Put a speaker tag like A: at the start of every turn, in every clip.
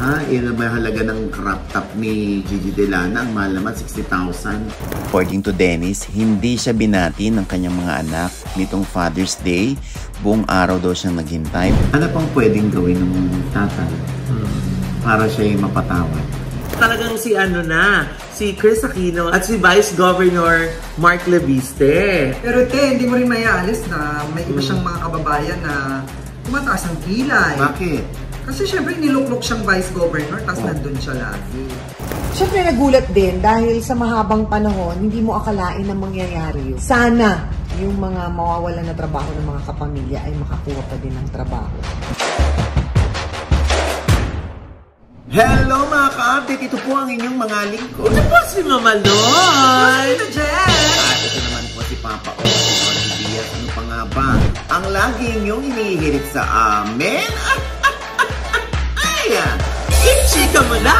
A: Ha? Ilan ba halaga ng crop top ni Gigi Delana? Ang mahal naman, 60,000. According to Dennis, hindi siya binati ng kanyang mga anak nitong Father's Day. Buong araw daw siyang naghintay. Ano pang pwedeng gawin ng tatay para siya ay mapatawad?
B: Talagang si Chris Aquino at si Vice Governor Mark Leviste.
C: Pero hindi mo rin maialis na may iba siyang mga kababayan na tumataas ang kilay.
A: Bakit?
C: Kasi syempre niluklok siyang Vice Governor tapos nandun siya lagi.
D: Syempre nagulat din dahil sa mahabang panahon, hindi mo akalain na mangyayari yun. Sana yung mga mawawalan na trabaho ng mga kapamilya ay makakuha pa din ng trabaho.
A: Hello mga ka-update! Ito po ang inyong mga lingkod.
B: Ito po si Mama Loy!
C: Ito, Jen!
A: At ito naman po si Papa O, si Diaz. Ano pa nga ba? Ang lagi inyong inihirit sa amin? Ay!
B: Chika mo na!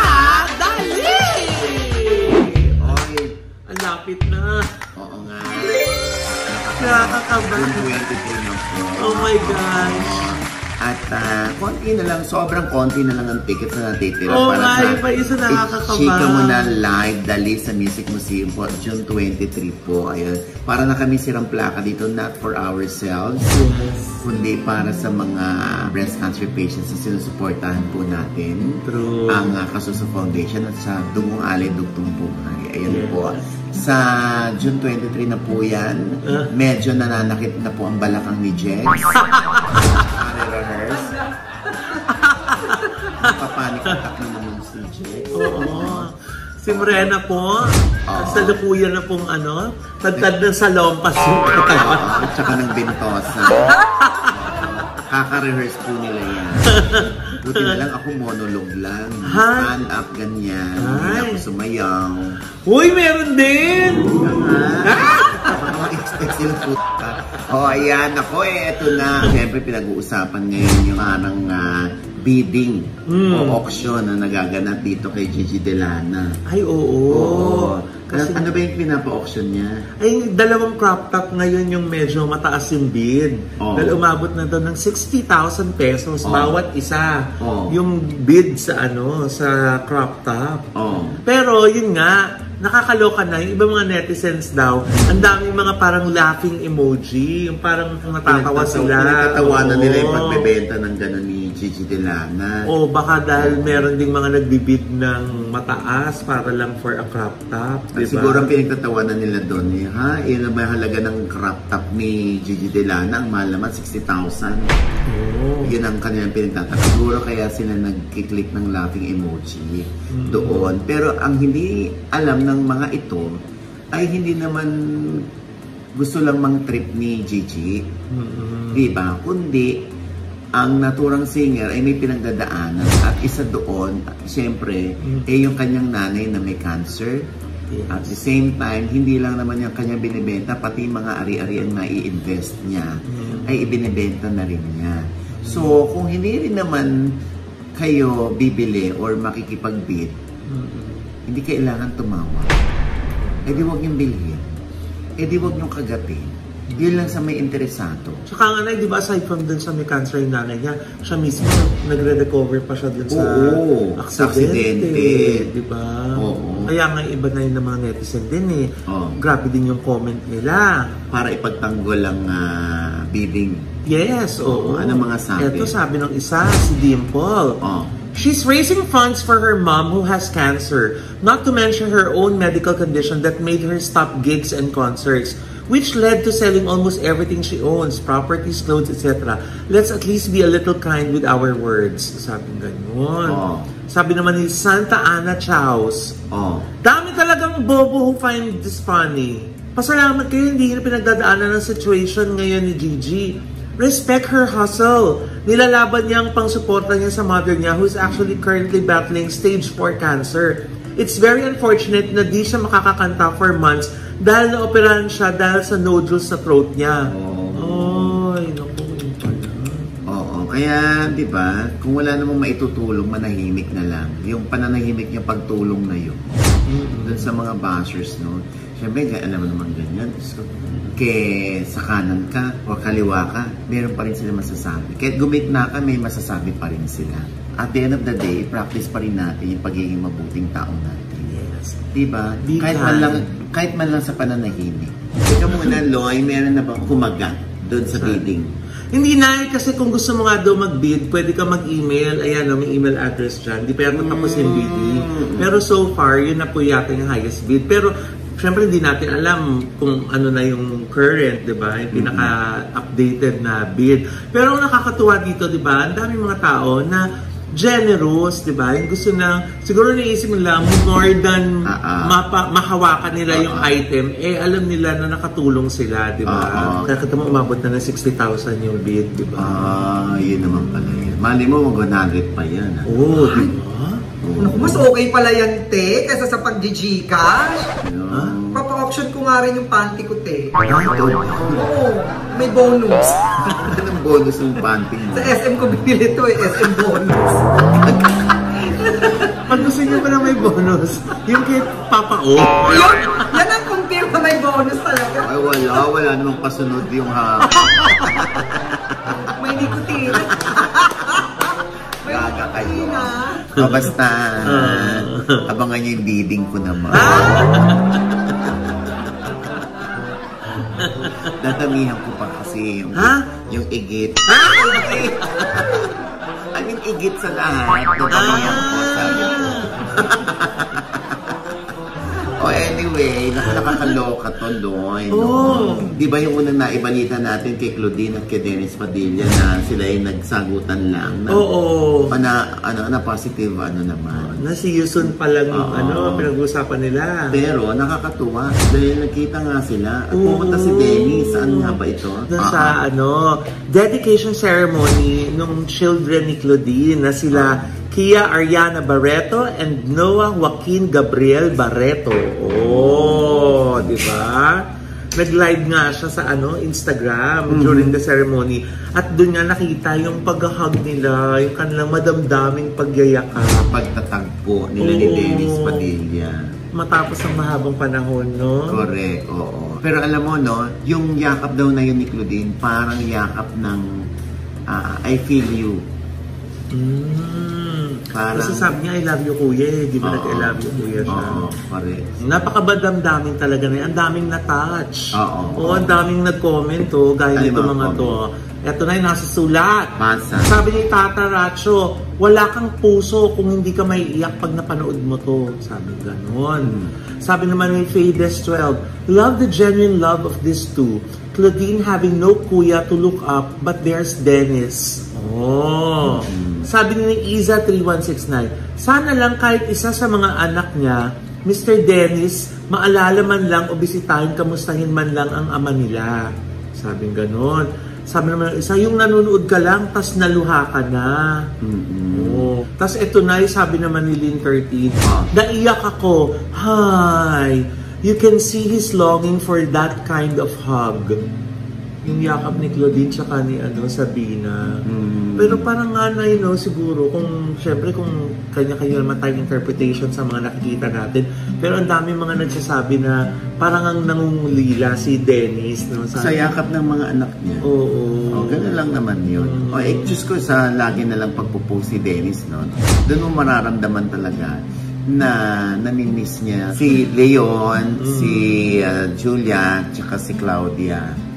B: Dali!
A: Okay.
B: Ang lapit na.
A: Oo nga.
B: Nakakaba.
A: June 23 na po.
B: Oh my gosh.
A: At konti na lang, sobrang konti na lang ang tickets na natitira
B: Oh
A: para
B: my, pa isa nakakakaba.
A: Chika mo na live, dali sa Music Museum po, June 23 po. Ayun. Para na kami sirang plaka dito, not for ourselves, kundi para sa mga breast cancer patients na sinusuportahan po natin.
B: True.
A: Ang Kasuso Foundation at sa Dugong Alay Dugtong Buhay. Ayun po. Sa June 23 na po yan, medyo nananakit na po ang balakang ni Jex. Rehearse. Papanik attack na naman si Jex.
B: Oo. Si Morena po, sa lukuyan na pong tagtad ng salompas yung katawan.
A: At saka ng Bentosa. Kaka-rehearse po nila yan. Buti na lang ako monologue lang. Stand up, ganyan. Hindi ako sumayaw.
B: Uy, meron din!
A: Expect sila puta. Ayan. Ako eto na. Siyempre, pinag-uusapan ngayon yung parang bidding o auction na nagaganap dito kay Gigi Delana.
B: Ay, oo.
A: Kasi, ano ba yung pinapa-auction niya?
B: Ay, dalawang crop top ngayon yung medyo mataas yung bid. Dahil umabot na doon ng 60,000 pesos bawat isa. Yung bid sa sa crop top. Pero yun nga, nakakaloka na. Yung ibang mga netizens daw, ang daming mga parang laughing emoji. Yung parang natatawa sila.
A: Pinagtatawanan nila yung pagbebenta ng gano'n ni Gigi Delana.
B: O baka dahil meron ding mga nagbibid ng mataas para lang for a crop top. Diba?
A: Siguro ang pinagtatawanan nila doon, ilan ba halaga ng crop top ni Gigi Delana? Ang mahal naman, 60,000. Yun ang kanilang pinagtataka. Siguro kaya sila nagkiklik ng laughing emoji doon. Pero ang hindi alam ng mga ito ay hindi naman gusto lang mang-trip ni Gigi. Diba? Kundi ang naturang singer ay may pinagdadaanan. At isa doon, siyempre, yung kanyang nanay na may cancer. At the same time, hindi lang naman yung kanyang binibenta, pati mga ari-arian na i-invest niya, ay ibinibenta na rin niya. So, kung hindi rin naman kayo bibili or makikipag-bid, hindi kailangan tumawa. Eh di huwag niyong bilhin. Eh di huwag niyong kagatin. Yun lang sa may interesado.
B: Tsaka nga na, di ba, aside from dun sa may cancer yung nanay niya, siya mismo nagre-recover pa siya dun sa aksidente. Di ba? Kaya nga iba na yun ng mga netizen din eh. Grabe din yung comment nila.
A: Para ipagtanggol ang bidding.
B: Yes, oo.
A: Ano mga sabi?
B: Ito sabi ng isa, si Dimple. She's raising funds for her mom who has cancer, not to mention her own medical condition that made her stop gigs and concerts, which led to selling almost everything she owns, properties, clothes, etc. Let's at least be a little kind with our words. Sabi ganyan. Sabi naman ni Santa Ana Chaus, dami talagang bobo who find this funny. Pasalamat kayo, hindi na pinagdadaanan ng situation ngayon ni Gigi. Respect her hustle. Nilalaban niya ang pang-suporta niya sa mother niya who's actually currently battling stage 4 cancer. It's very unfortunate na di siya makakakanta for months dahil na-operahan siya dahil sa nodules sa throat niya. Ay, naku, yun pala.
A: Kaya, di ba, kung wala namang maitutulong, manahimik na lang. Yung pananahimik niya pagtulong na yun. dun sa mga bashers, no? Siyempre, alam mo naman ganyan. So, sa kanan ka o kaliwa ka, meron pa rin sila masasabi. Kahit gumitna ka, may masasabi pa rin sila. At the end of the day, practice pa rin natin yung pagiging mabuting tao natin. Yes. Diba? Kahit man lang sa pananahimik. Ikaw muna, Loy, meron na bang kumagat doon sa bidding?
B: Hindi na, kasi kung gusto mo nga daw mag-bid, pwede ka mag-email. Ayan, may email address dyan. Hindi pa yata tapos yung bidding. Pero so far, yun na po yata yung highest bid. Pero, syempre, hindi natin alam kung ano na yung current, di ba? Yung pinaka-updated na bid. Pero ang nakakatuwa dito, di ba? Ang daming mga tao na generous, di ba? Yung gusto na, siguro naisip nila, more than mahawakan nila yung item, alam nila na nakatulong sila, di ba? Kaya kita mo, umabot na ng 60,000 yung bid, di ba?
A: Yun naman pala yun. Mali mo, mag-100 pa yan.
B: Oo, di ba?
C: Naku, mas okay pala yan, te, kaysa sa pag-Gcash. Papa-auction ko nga rin yung panty ko, te. Oo, may bonus.
A: Anong bonus ng panty mo?
C: Sa SM ko binili to SM bonus.
B: Pag gusto nyo ba na may bonus? Yung kay Papa O?
C: Yan ang confirm na may bonus talaga.
A: Ay, wala namang pasunod yung
C: May nicotine.
A: Gaga kayo. Basta, abangan nyo yung bidding ko naman. Dadamihan ko pa kasi yung igit. I mean, igit sa lahat. Dadamihan ko, sabi ko. Anyway, nakakaloka to, Loy. Di ba yung unang naibalita natin kay Claudine at kay Dennis Padilla na sila ay nagsagutan lang? Na positive naman.
B: Na si Yusun pa lang pinag-uusapan nila.
A: Pero nakakatuwa dahil nakita nga sila at pumunta si Dennis. Saan nga ba ito?
B: Sa dedication ceremony nung children ni Claudine na sila Kia Ariana Barreto and Noah Joaquin Gabriel Barreto. Di ba? Nag-live nga siya sa Instagram during the ceremony. At doon nga nakita yung pag-hug nila, yung kanilang madamdaming pagyayakap.
A: Pagtatagpo nila ni Dennis Padilla.
B: Matapos ang mahabang panahon, no?
A: Correct, oo. Pero alam mo, no, yung yakap daw na yun ni Claudine, parang yakap ng I feel you.
B: Kasi sabi niya, I love you, kuya. Di ba nag-I love you, kuya siya?
A: Correct.
B: Napakabadamdamin talaga na yan. Ang daming na-touch. Ang daming nag-comment, gaya nito mga to. Ito na yung nasa sulat. Sabi ni Tata Racho, wala kang puso kung hindi ka maiiyak pag napanood mo to. Sabi ganon. Sabi naman ni Fades 12, love the genuine love of these two. Claudine having no kuya to look up, but there's Dennis. Sabi ni Iza 3169, sana lang kahit isa sa mga anak niya, Mr. Dennis, maalala man lang o bisitahin, kamustahin man lang ang ama nila. Sabi ganon. Sabi naman isa, yung nanonood ka lang, tas naluha ka na. Tas eto na, sabi naman ni Lynn 13, naiyak ako. Hi! You can see his longing for that kind of hug. Yung yakap ni Claudine tsaka ni Sabina. Pero parang nga na siguro syempre kung kanya-kanya naman tayong interpretation sa mga nakikita natin. Pero ang dami mga nagsasabi na parang ang nangungulila si Dennis. No?
A: Sa yakap ng mga anak niya. Ganun lang naman yun. Diyos ko sa lagi na lang pagpupost si Dennis. No? Doon mo mararamdaman talaga na namimiss niya si Leon, si Julia, tsaka si Claudia.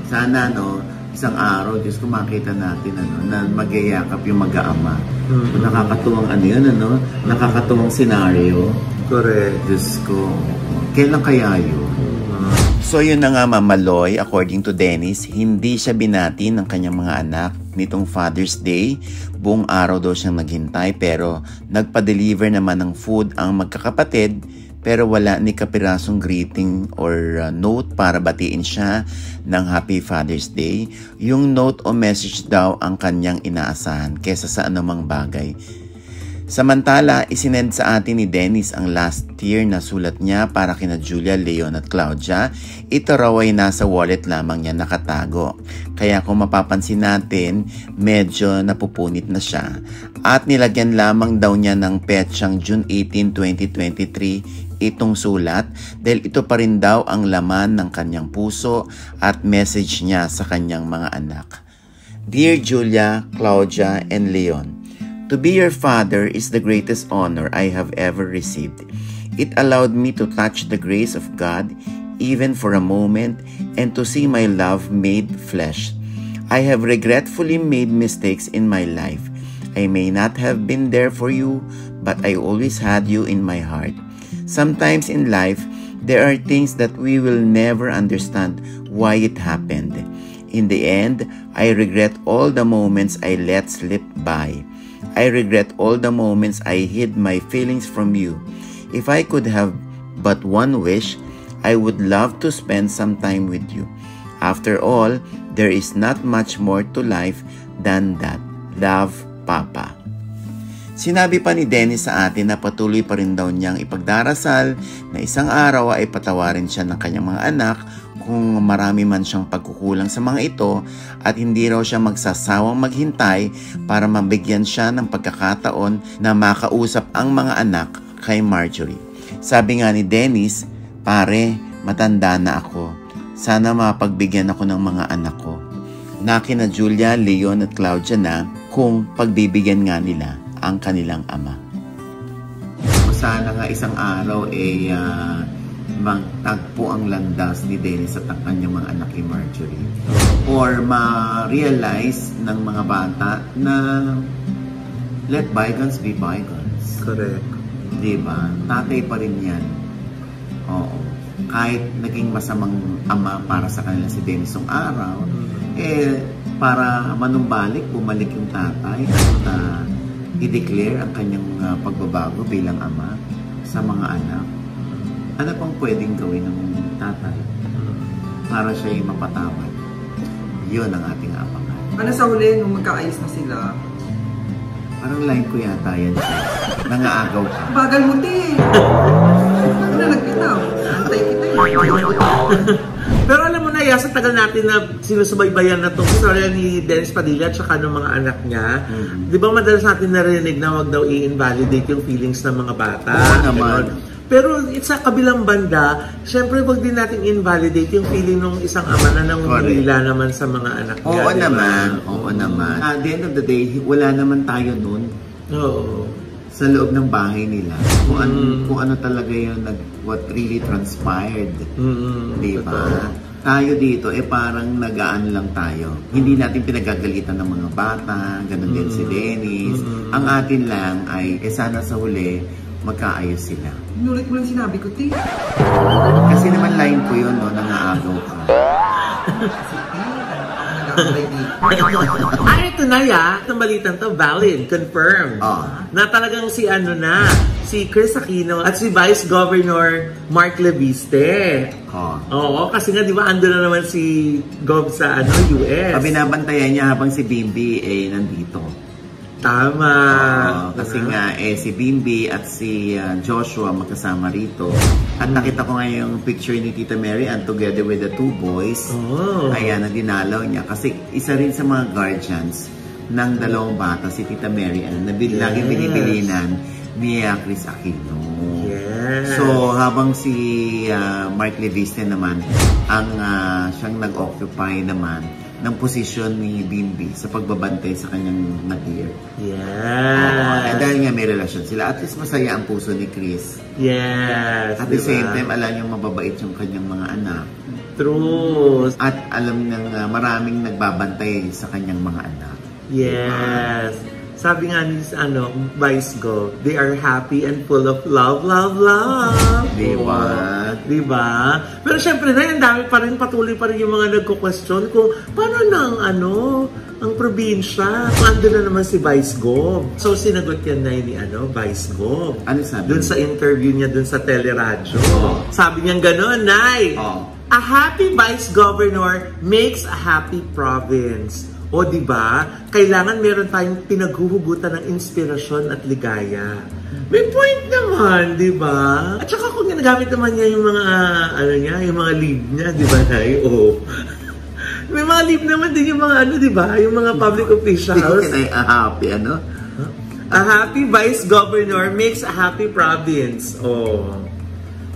A: Sana isang araw, Diyos ko, makita natin na magyayakap yung mag-aama. Nakakatuwang nakakatuwang senaryo.
B: Correct.
A: Diyos ko, kailan kaya yun? So yun na nga, Mama Loy, according to Dennis, hindi siya binati ng kanyang mga anak nitong Father's Day. Buong araw daw siyang naghintay pero nagpa-deliver naman ng food ang magkakapatid pero wala ni kapirasong greeting or note para batiin siya ng Happy Father's Day. Yung note o message daw ang kanyang inaasahan kesa sa anumang bagay. Samantala, isinend sa atin ni Dennis ang last year na sulat niya para kina Julia, Leon at Claudia. Ito raw ay nasa wallet lamang niya nakatago. Kaya kung mapapansin natin, medyo napupunit na siya. At nilagyan lamang daw niya ng petsang June 18, 2023 itong sulat dahil ito pa rin daw ang laman ng kanyang puso at message niya sa kanyang mga anak. Dear Julia, Claudia, and Leon, to be your father is the greatest honor I have ever received. It allowed me to touch the grace of God even for a moment and to see my love made flesh. I have regretfully made mistakes in my life. I may not have been there for you, but I always had you in my heart. Sometimes in life, there are things that we will never understand why it happened. In the end, I regret all the moments I let slip by. I regret all the moments I hid my feelings from you. If I could have but one wish, I would love to spend some time with you. After all, there is not much more to life than that. Love, Papa. Sinabi pa ni Dennis sa atin na patuloy pa rin daw niyang ipagdarasal na isang araw ay patawarin siya ng kanyang mga anak kung marami man siyang pagkukulang sa mga ito at hindi raw siya magsasawang maghintay para mabigyan siya ng pagkakataon na makausap ang mga anak kay Marjorie. Sabi nga ni Dennis, pare, matanda na ako. Sana mapagbigyan ako ng mga anak ko. Na kina Julia, Leon at Claudia na kung pagbibigyan nga nila ang kanilang ama. Sana nga isang araw magtagpo ang landas ni Dennis at ang kanyang mga anak ni Marjorie. Or ma-realize ng mga bata na let bygones be bygones.
B: Correct.
A: Diba? Tatay pa rin yan. Oo. Kahit naging masamang ama para sa kanila si Dennis yung araw, para manumbalik, bumalik yung tatay at i-declare ang kanyang pagbabago bilang ama sa mga anak. Ano pang pwedeng gawin ng tatay para siya ay mapatawad? Yun ang ating abangan.
C: Ano sa huli, nung magkaayos na sila?
A: Parang line ko yata yan. Nangaagaw ka.
C: Bagal mo, te. Ano na nagpitaw? Antay kita eh.
B: Pero alam mo na, sa tagal natin na sinusubaybayan na itong storya ni Dennis Padilla at saka ng mga anak niya, di ba madalas natin narinig na wag daw i-invalidate yung feelings ng mga bata?
A: Oo naman.
B: Pero sa kabilang banda, syempre wag din natin invalidate yung feeling ng isang ama na nangungulila naman sa mga anak niya.
A: Oo naman, oo naman. At the end of the day, wala naman tayo nun.
B: Oo.
A: Sa loob ng bahay nila. Kung ano talaga yun, what really transpired. Diba? Tayo dito, parang nagaan lang tayo. Hindi natin pinagagalitan ng mga bata, ganun din si Dennis. Ang atin lang ay, sana sa huli, magkaayos sila.
C: Inulit mo lang sinabi ko, te.
A: Kasi naman line ko yun, no, nangaagaw ka.
B: Ito na itong balitang to, valid, confirmed. Na talagang si Chris Aquino at si Vice Governor Mark Leviste. Oo, kasi nga di ba ando na naman si Gov sa US.
A: Binabantayan niya habang si Bimbi nandito.
B: Tama.
A: Kasi nga si Bimbi at si Joshua magkasama rito. At nakita ko nga yung picture ni Tita Mary and together with the two boys. Ayan, na dinalaw niya. Kasi isa rin sa mga guardians ng dalawang bata, si Tita Mary Ann, na laging binibilinan ni Chris Aquino. So, habang si Mark Leviste naman, siyang nag-occupy naman ng posisyon ni Bimbi sa pagbabantay sa kanyang nadir. Dahil nga may relasyon sila, at least masaya ang puso ni Chris.
B: Yes.
A: At the same time, alam niyang mababait yung kanyang mga anak.
B: True.
A: At alam niyang maraming nagbabantay sa kanyang mga anak.
B: Yes. Sabi nga ni Vice Go, they are happy and full of love, love, love.
A: Diba?
B: Diba? Pero syempre na, ang dami pa rin, patuloy pa rin yung mga nagko-question kung paano na ang probinsya. Ando na naman si Vice Go. So sinagot yan na ni Vice Go.
A: Ano sabi?
B: Doon sa interview niya doon sa teleradyo. Sabi niya gano'n, Nay. A happy Vice Governor makes a happy province. O, di ba? Kailangan meron tayong pinaghuhugutan ng inspirasyon at ligaya. May point naman, di ba? At saka kung ginagamit naman niya yung mga, yung mga lead niya, di ba, Nay? O. May mga lead naman din yung mga, di ba? Yung mga public officials.
A: Hindi ko happy,
B: A happy vice governor makes a happy province. Oh.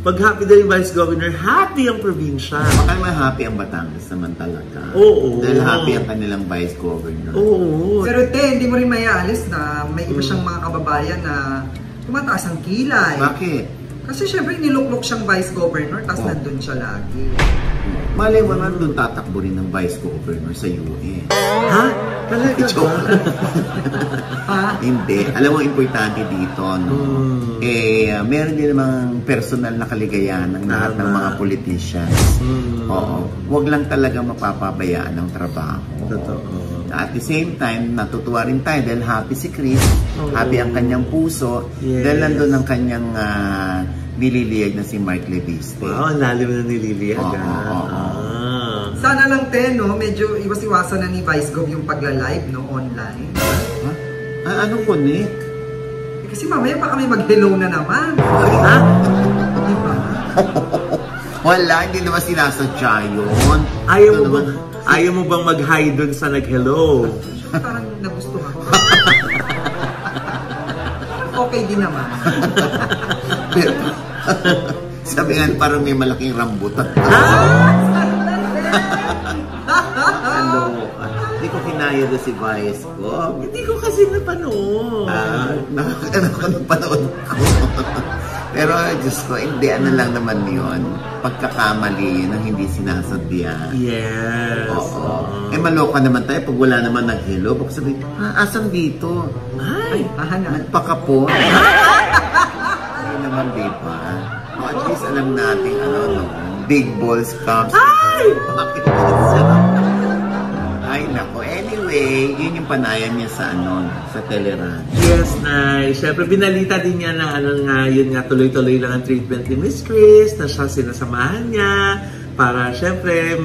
B: Pag happy daw yung vice governor, happy ang probinsya.
A: Baka may happy ang Batangas naman talaga.
B: Oo.
A: Dahil happy ang kanilang vice governor.
B: Oo.
C: Pero hindi mo rin maialis na may iba siyang mga kababayan na tumataas ang kilay.
A: Bakit?
C: Kasi syempre niluklok siyang vice governor, tapos nandun siya lagi.
A: Malay mo naman doon tatakbo rin ng vice governor sa UN.
B: Ha? Talaga ba?
C: Ha?
A: Hindi. Alam mo, importante dito, no? Meron din namang personal na kaligayahan ng lahat ng mga politicians. Oo. Huwag lang talaga mapapabayaan ng trabaho.
B: Totoo.
A: At the same time, natutuwa rin tayo dahil happy si Chris, happy ang kanyang puso, dahil nandun ang kanyang nililiyag na si Mark Leviste.
B: Wow, ang lalim na nililiyag.
C: Sana lang, no? Medyo iwas-iwasan na ni Vice Gov yung pagla-live, no? Online.
A: Anong connect?
C: Kasi mamaya baka may mag-hello na naman.
B: Ha?
C: Di ba?
A: Wala, hindi naman sinasadya yun.
B: Ayaw mo bang mag-hi dun sa nag-hello?
C: Parang nagustuhan ko. Okay din naman.
A: Pero, sabi nga, parang may malaking rambutan. Hello. Hindi ko kinaya na si Vice ko.
B: Hindi ko kasi napanood.
A: Napanood ko. Pero, Diyos ko, hindi, lang naman yun. Pagkakamali yun ang hindi sinasadya.
B: Yes.
A: Oo. Maloka naman tayo pag wala naman nag-hello. Baka sabihin, asan dito?
C: Ay,
A: nagpakapon. Hindi naman, di ba? At least alam natin, big balls comes.
B: Ay!
A: Bakit Ay, nako. Anyway, yun yung panayan niya sa sa Teleran.
B: Yes, Nay. Siyempre, binalita din niya na yun nga, tuloy-tuloy lang ang treatment ni Miss Chris, na siya sinasamahan niya, para siyempre,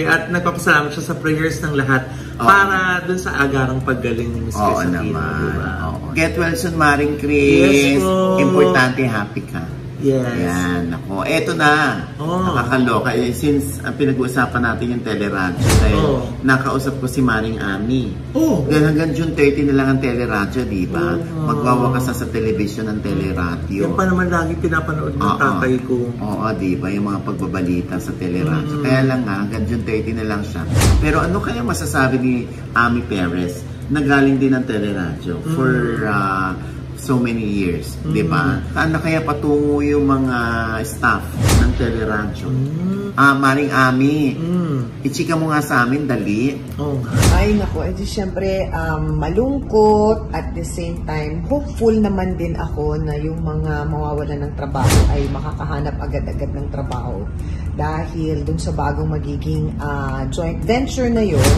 B: at nagpapasalamat siya sa prayers ng lahat para dun sa agarang paggaling ni Miss Chris.
A: Oo naman. Diba? Get well soon, Maring Chris.
B: Yes,
A: importante, happy ka.
B: Yes.
A: Yan, ako. Eto na. Nakakaloka. Since pinag-uusapan natin yung teleradyo, nakausap ko si Maring Ami. Dahil hanggang June 30 na lang ang teleradyo, di ba? Magwawakas na sa television ng teleradyo.
B: Yan pa naman lagi pinapanood ng tatay ko.
A: Oo, di ba? Yung mga pagbabalita sa teleradyo. Kaya lang nga, hanggang June 30 na lang siya. Pero ano kaya masasabi ni Ami Perez na galing din ng teleradyo for so many years, di ba? Saan na kaya patungo yung mga staff ng teleradyo? Maring Ami, ichika mo nga sa amin, dali.
D: Ay, naku, siyempre, malungkot, at the same time, hopeful naman din ako na yung mga mawawalan ng trabaho ay makakahanap agad-agad ng trabaho. Dahil dun sa bagong magiging joint venture na yun,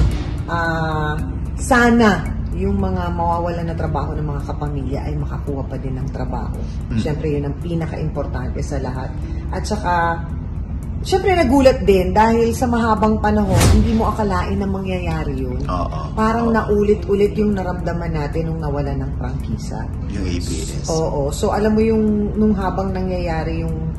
D: sana yung mga mawawalan na trabaho ng mga kapamilya ay makakuha pa din ng trabaho. Siyempre, yun ang pinaka-importante sa lahat. At saka, siyempre nagulat din dahil sa mahabang panahon, hindi mo akalain na mangyayari yun. Parang naulit-ulit yung naramdaman natin nung nawalan ng prangkisa.
A: Yung ABS.
D: Oo. So, alam mo yung nung habang nangyayari yung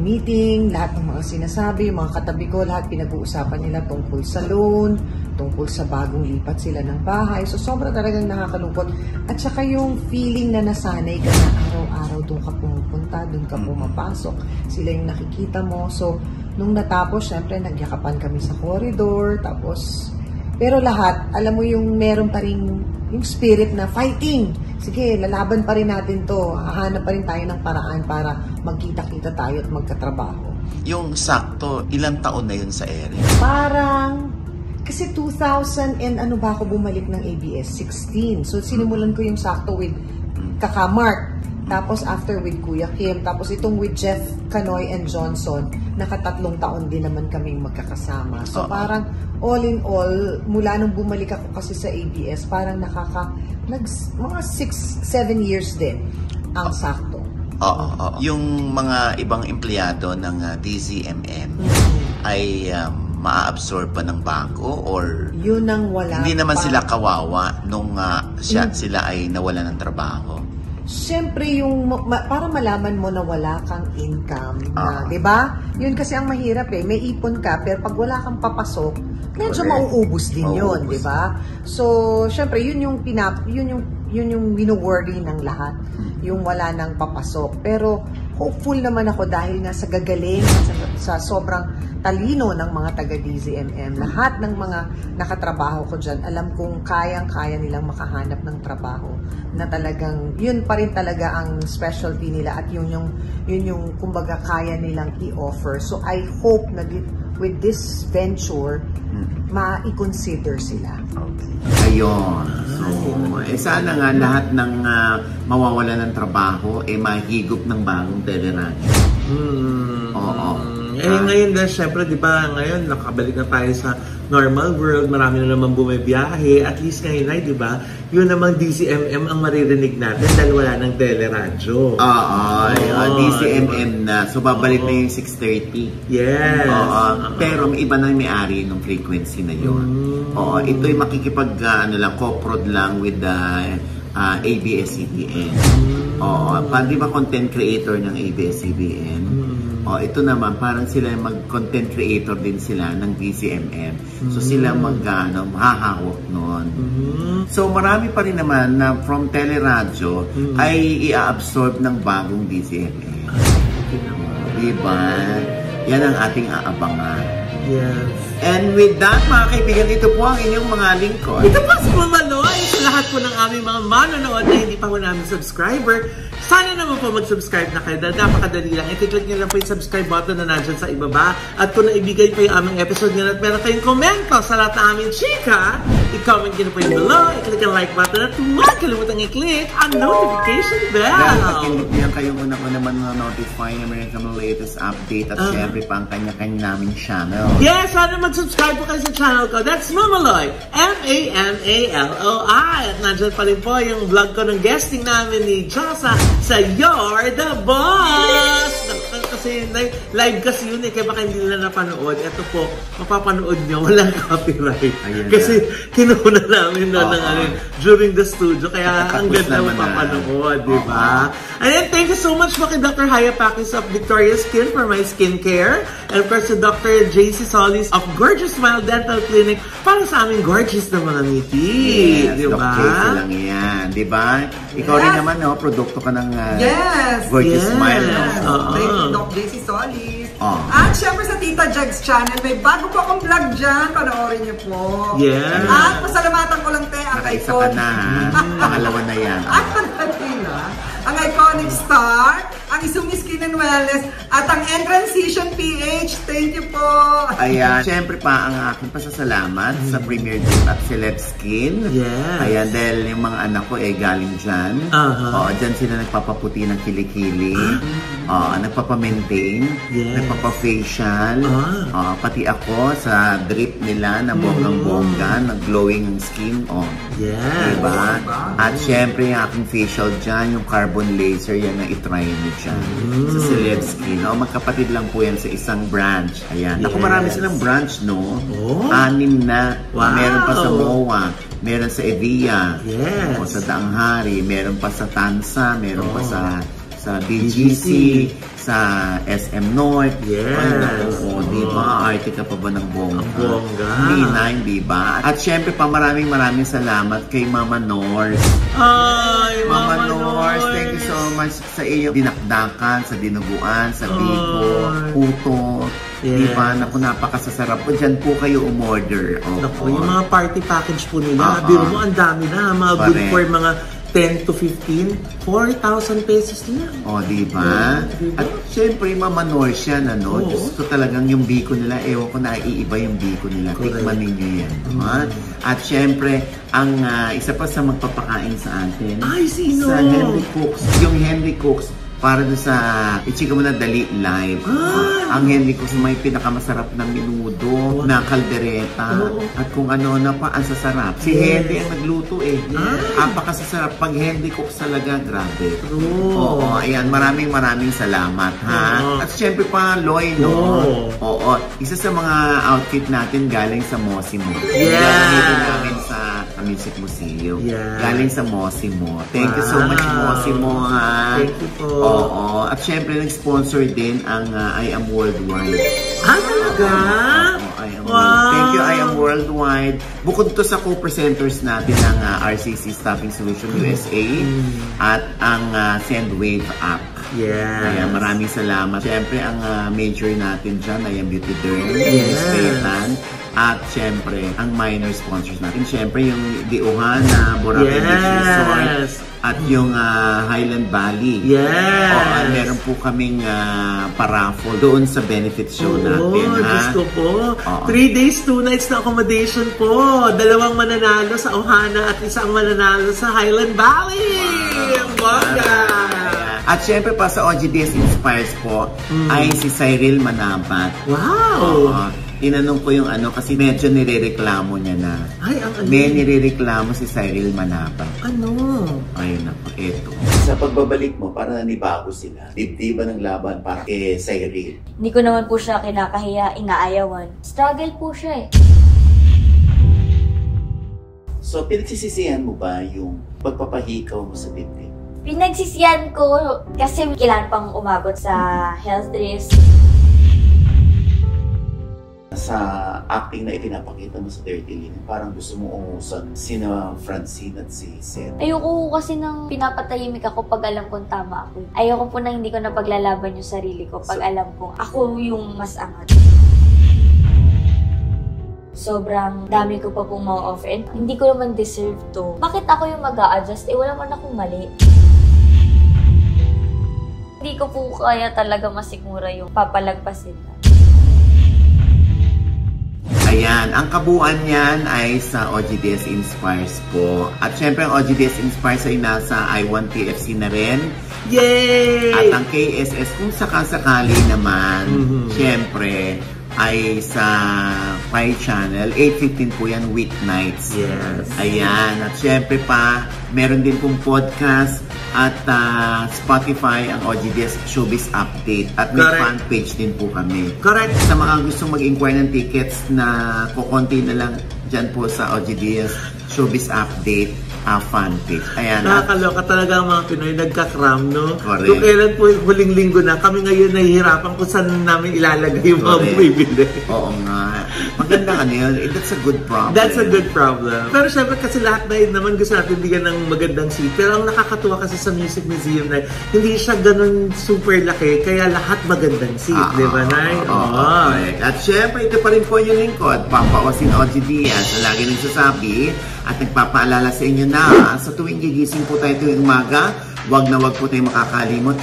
D: meeting, lahat ng mga sinasabi, yung mga katabi ko, lahat pinag-uusapan nila tungkol sa loan, tungkol sa bagong lipat sila ng bahay. So, sobra talagang nakakalungkot. At saka yung feeling na nasanay ka na araw-araw doon ka pumupunta, doon ka pumapasok. Sila yung nakikita mo. So, nung natapos, syempre, nagyakapan kami sa corridor. Tapos, pero lahat, alam mo yung meron pa rin yung spirit na fighting. Sige, lalaban pa rin natin to. Hahanap pa rin tayo ng paraan para magkita-kita tayo at magkatrabaho.
A: Yung sakto, ilang taon na yun sa ere?
D: Parang, kasi 2000 and ano ba ako bumalik ng ABS? 16. So, sinimulan ko yung sakto with Kaka Mark. Tapos, after with Kuya Kim. Tapos, itong with Jeff Canoy and Johnson, nakatatlong taon din naman kaming magkakasama. So, parang all in all, mula nung bumalik ako kasi sa ABS, parang mga 6-7 years din ang sakto.
A: Yung mga ibang empleyado ng DZMM ay ma-absorb pa ng bangko or
D: Yun ang wala
A: hindi naman
D: pa.
A: sila kawawa nung sila ay nawala ng trabaho?
D: Siyempre, para malaman mo na wala kang income, di ba? Yun kasi ang mahirap eh. May ipon ka, pero pag wala kang papasok, medyo mauubos din yun, di ba? So, siyempre, yun yung wino-worry ng lahat. Yung wala nang papasok. Pero, hopeful naman ako dahil nga sa gagaling, sa sobrang talino ng mga taga-DZMM. Lahat ng mga nakatrabaho ko dyan, alam kong kayang-kaya nilang makahanap ng trabaho na talagang, yun pa rin talaga ang specialty nila at yun yung kumbaga kaya nilang i-offer. So I hope na with this venture, ma-i-consider sila.
A: Ayun. So, sana nga lahat ng mawawala ng trabaho mahigop ng bagong teleradyo. Oo.
B: Ngayon dahil syempre, di ba, ngayon nakabalik na tayo sa normal world, marami na naman bumibiyahe, at least ngayon ay, di ba, yun namang DZMM ang maririnig natin dahil wala ng teleradyo.
A: DZMM na. So, babalik na yung 6:30.
B: Yes.
A: Pero may iba na may-ari ng frequency na yun. Ito'y makikipag, co-prod lang with the ABS-CBN. Di ba content creator ng ABS-CBN? Ito naman, parang sila mag-content creator din sila ng DZMM. So sila mahahawak nun. So marami pa rin naman na from teleradyo ay i-absorb ng bagong DZMM. Diba? Yan ang ating aabangan.
B: Yes.
A: And with that, mga kaibigan, ito po ang inyong mga lingkod.
B: Ito po si Mama Loy sa lahat po ng aming mga manonood na hindi pa po namin subscriber. Sana naman po mag-subscribe na kayo dahil napakadali lang. I-click nyo lang po yung subscribe button na nandyan sa ibaba. At kung naibigay po yung aming episode nyo at meron kayong komento sa lahat ng aming chika, i-comment nyo na po yung below, i-click ang like button at huwag kalimutang i-click ang notification bell.
A: Dahil pag-click nyo kayong una-una naman na-notify na meron kami later update at syempre pa ang kanya-kanya naming channel.
B: Yes, sana mag-subscribe po kayo sa channel ko. That's Mamaloy. M-A-M-A-L-O-I. At nandyan pa rin po yung vlog ko ng guesting namin ni Josa sa You're the Boss! Kasi live kasi yun kaya baka hindi nila napanood. Ito po, mapapanood nyo, walang copyright. Kasi kinuna namin during the studio, kaya ang ganda mapapanood, di ba? And thank you so much po kay Dr. Haya Pakis of Victoria's Skin for my skincare. And of course, to Dr. JC Solis of Gorgeous Smile Dental Clinic para sa aming gorgeous na mga ngiti.
A: Yes,
B: di ba?
A: Okay lang yan, di ba? Ikaw rin naman, produkto ka ng Gorgeous
C: Yes.
A: Smile.
C: Thank you, Doc JC Solis. At syempre sa Tita Jugs channel, may bago po akong vlog dyan. Panoorin niyo po.
B: Yes.
C: At pasalamatan ko lang, ang
A: Nakaisa ka na, pangalawa na yan.
C: Ang iconic star, ang Izumi Skin and Wellness, at ang Transition PH. Thank you po.
A: Ayan, syempre pa ang aking pasasalamat sa Premier Group at Celeb Skin.
B: Yes.
A: Ayan, dahil yung mga anak ko galing dyan. Dyan sila nagpapaputi ng kilikili. Nagpapamaintain. Nagpapafacial. Pati ako sa drip nila na bonggang-bongga, nag-glowing ang skin. Diba? At syempre yung aking facial dyan, yung carbon laser, yan ang itry mo dyan. Sa Celeb Skin. Magkapatid lang po yan sa isang branch. Ayan. Ako marami silang branch, no? 6 na. Meron pa sa MOA. Meron sa Evia. Sa Daanghari. Meron pa sa Tansa. Meron pa sa BGC. Sa SM North. Diba? Arte ka pa ba ng bongga? Ninay, diba? At syempre pa maraming salamat kay Mama Norse. Mama Norse, thank you so much sa iyo. Dinakdakan, sa dinuguan, sa bigo, puto. Diba? Naku, napakasasarap po. Diyan po kayo umorder.
B: Naku, yung mga party package po nila. Biro mo, ang dami na. Mga good for mga 10 to 15, 4,000 pesos lang.
A: Diba? At syempre, Mama Norse yan, Diyos ko talagang yung biko nila, ewan ko na iiba yung biko nila. Tikman ninyo yan. At syempre, ang isa pa sa magpapakain sa atin.
B: Ay, sino?
A: Sa Henry Cooks. Yung Henry Cooks, para doon sa ichika mo na Dali Live. Ang hindi ko sa may pinakamasarap na minudo, na kaldereta, at kung ano na pa, ang sasarap. Si Henry ang nagluto eh. Apakasasarap. Pag Henry Cook talaga, grabe. Oo, ayan, maraming salamat, ha? At syempre pa, Loy, no? Oo, isa sa mga outfit natin galing sa Mosimo. Gagamitin namin sa Music Museum. Galing sa Mosimo. Thank you so much, Mosimo, ha?
B: Thank you po.
A: Oo. At syempre, nag-sponsor din ang I Am Worldwide.
B: Talaga?
A: I Am Worldwide. Thank you, I Am Worldwide. Bukod to sa co-presenters natin ng RCC Staffing Solution USA at ang Sendwave app. Kaya maraming salamat. Syempre, ang major natin dyan, I Am Beauty Derm, Miss Paytan, at syempre, ang minor sponsors natin. Syempre, yung Diuhana, Boracay Beach Resort, at yung Highland Valley. Meron po kaming paraffle doon sa benefit show natin.
B: Gusto po. 3 days, 2 nights na accommodation po. 2 mananalo sa Ohana at 1 mananalo sa Highland Valley.
A: At syempre pa sa OGDS Inspires po ay si Cyril Manabat. Tinanong ko yung ano kasi medyo nirereklamo niya na. May nirereklamo si Cyril Manabat.
B: Ano?
A: Ayun ako, eto. Sa pagbabalik mo, para nanibago sila. Dibdiba ng laban para kay Cyril.
E: Hindi ko naman po siya kinakahiya, inaayawan. Struggle po siya eh.
A: So, pinagsisisihan mo ba yung pagpapahikaw mo sa dibdib?
E: Pinagsisiyan ko kasi kailangan pang umabot sa health risk.
A: Sa acting na ipinapakita mo sa Dirty Linen, parang gusto mo umusan sina Francine at si Seth.
E: Ayoko kasi nang pinapatahimik ako pag alam kong tama ako. Ayoko po na hindi ko na paglalaban yung sarili ko pag alam kong ako yung mas angat. Sobrang dami ko pa pong ma-offer and hindi ko naman deserve to. Bakit ako yung mag-a-adjust? Wala man akong mali. Hindi ko po kaya talaga masikmura yung papalagpasin na.
A: Ayan, ang kabuuan niyan ay sa OGDS Inspires po. At syempre ang OGDS Inspires ay nasa I1TFC na rin.
B: Yay!
A: At ang KSS kung sakasakali naman, syempre ay sa Pi Channel, 8:15 po yan, weeknights. Ayan, at syempre pa, meron din pong podcast at Spotify ang OGDS Showbiz Update. At may fan page din po kami. Sa mga gustong mag-inquire ng tickets na kukonti na lang dyan po sa OGDS Showbiz Update fan page. Ayan.
B: Nakakaloka talaga ang mga Pinoy nagka-cram, no?
A: Correct.
B: Kung kailan po yung huling linggo na, kami ngayon nahihirapan kung saan namin ilalagay yung mga bumibili.
A: Oo nga. Magandang ano yun. That's a good problem.
B: That's a good problem. Pero syempre kasi lahat na yun naman gusto natin bigyan ng magandang seat. Pero ang nakakatuwa kasi sa Music Museum na hindi siya ganun super laki, kaya lahat magandang seat, di ba, Nay?
A: At syempre, ito pa rin po yung lingkod. Papa Osin OGDS na lagi nagsasabi at nagpapaalala sa inyo na sa tuwing gigising po tayo tuwing umaga, wag na wag po tayong makakalimot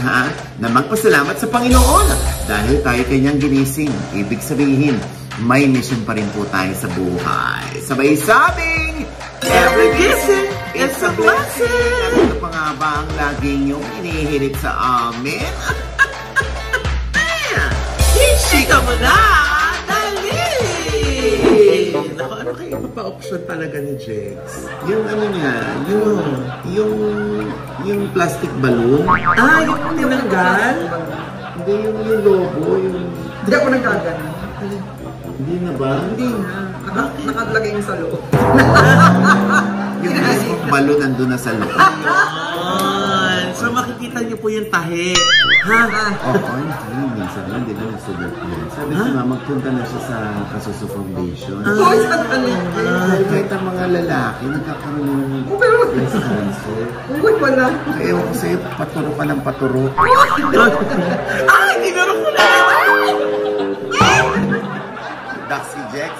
A: na magpasalamat sa Panginoon dahil tayo kanyang ginising. Ibig sabihin, may mission pa rin po tayo sa buhay. Sabay sabing, every gising is a blessing! At ito pa nga ba ang lagi niyong inihirit sa amin?
B: Chika mo na! Naku, ano kayo pa-option talaga ni Jex?
A: Yung ano niya, yung plastic balloon.
B: Yung tinanggal?
A: Hindi, yung logo, yung...
C: Hindi ako nagkagan.
A: Hindi na ba?
C: Hindi na. Nakalagay yung sa loob.
A: Yung balloon nandun na sa loob.
B: So makikita niyo po yung tahi.
A: Oo, hindi. Minsan hindi na nasulat niya. Sabi ko nga, magpunta na siya sa Kasuso Foundation. Kahit ang mga lalaki, nagkakaroon ng breast cancer.
C: Wala.
A: Ewan ko sa'yo, paturo ka ng paturo.
B: Tinuro ko na!
A: Daxi Jex,